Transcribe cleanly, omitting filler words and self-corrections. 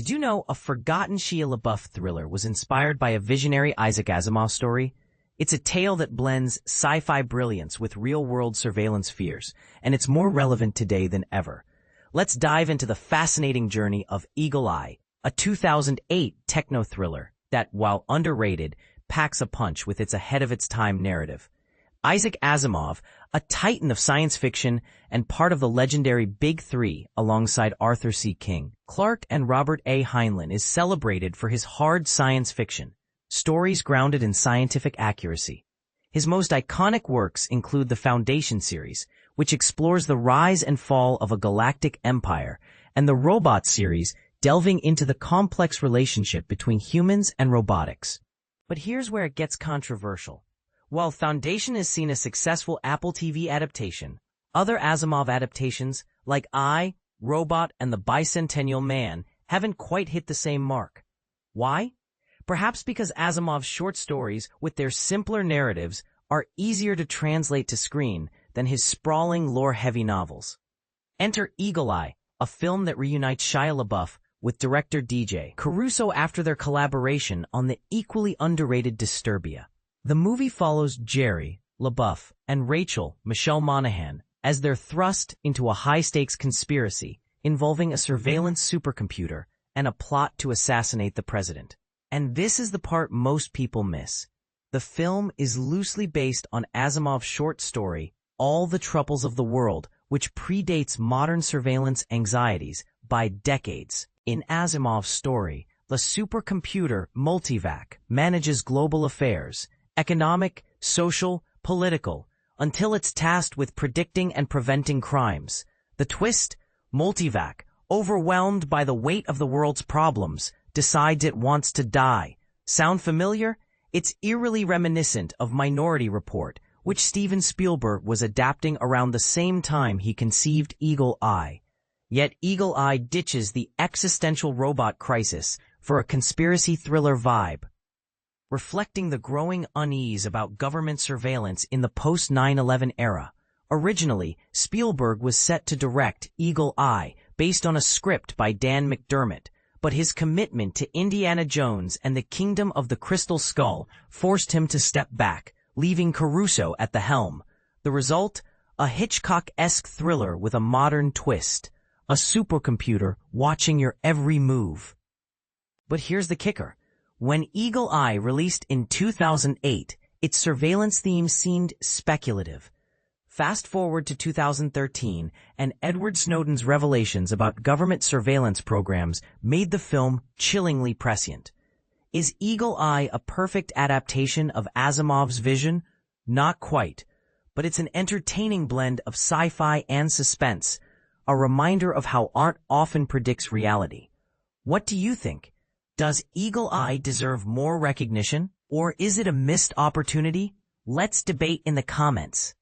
Did you know a forgotten Shia LaBeouf thriller was inspired by a visionary Isaac Asimov story? It's a tale that blends sci-fi brilliance with real-world surveillance fears, and it's more relevant today than ever. Let's dive into the fascinating journey of Eagle Eye, a 2008 techno-thriller that, while underrated, packs a punch with its ahead-of-its-time narrative. Isaac Asimov, a titan of science fiction and part of the legendary Big Three alongside Arthur C. Clarke and Robert A. Heinlein, is celebrated for his hard science fiction, stories grounded in scientific accuracy. His most iconic works include the Foundation series, which explores the rise and fall of a galactic empire, and the Robot series, delving into the complex relationship between humans and robotics. But here's where it gets controversial. While Foundation is seen as a successful Apple TV adaptation, other Asimov adaptations, like I, Robot, and The Bicentennial Man, haven't quite hit the same mark. Why? Perhaps because Asimov's short stories, with their simpler narratives, are easier to translate to screen than his sprawling, lore-heavy novels. Enter Eagle Eye, a film that reunites Shia LaBeouf with director DJ Caruso after their collaboration on the equally underrated Disturbia. The movie follows Jerry, LaBeouf, and Rachel, Michelle Monaghan, as they're thrust into a high-stakes conspiracy involving a surveillance supercomputer and a plot to assassinate the president. And this is the part most people miss. The film is loosely based on Asimov's short story, All the Troubles of the World, which predates modern surveillance anxieties by decades. In Asimov's story, the supercomputer Multivac manages global affairs, economic, social, political, until it's tasked with predicting and preventing crimes. The twist? Multivac, overwhelmed by the weight of the world's problems, decides it wants to die. Sound familiar? It's eerily reminiscent of Minority Report, which Steven Spielberg was adapting around the same time he conceived Eagle Eye. Yet Eagle Eye ditches the existential robot crisis for a conspiracy thriller vibe, reflecting the growing unease about government surveillance in the post-9/11 era. Originally, Spielberg was set to direct Eagle Eye based on a script by Dan McDermott, but his commitment to Indiana Jones and the Kingdom of the Crystal Skull forced him to step back, leaving Caruso at the helm. The result? A Hitchcock-esque thriller with a modern twist. A supercomputer watching your every move. But here's the kicker. When Eagle Eye released in 2008, its surveillance theme seemed speculative. Fast forward to 2013, and Edward Snowden's revelations about government surveillance programs made the film chillingly prescient. Is Eagle Eye a perfect adaptation of Asimov's vision? Not quite, but it's an entertaining blend of sci-fi and suspense, a reminder of how art often predicts reality. What do you think? Does Eagle Eye deserve more recognition, or is it a missed opportunity? Let's debate in the comments.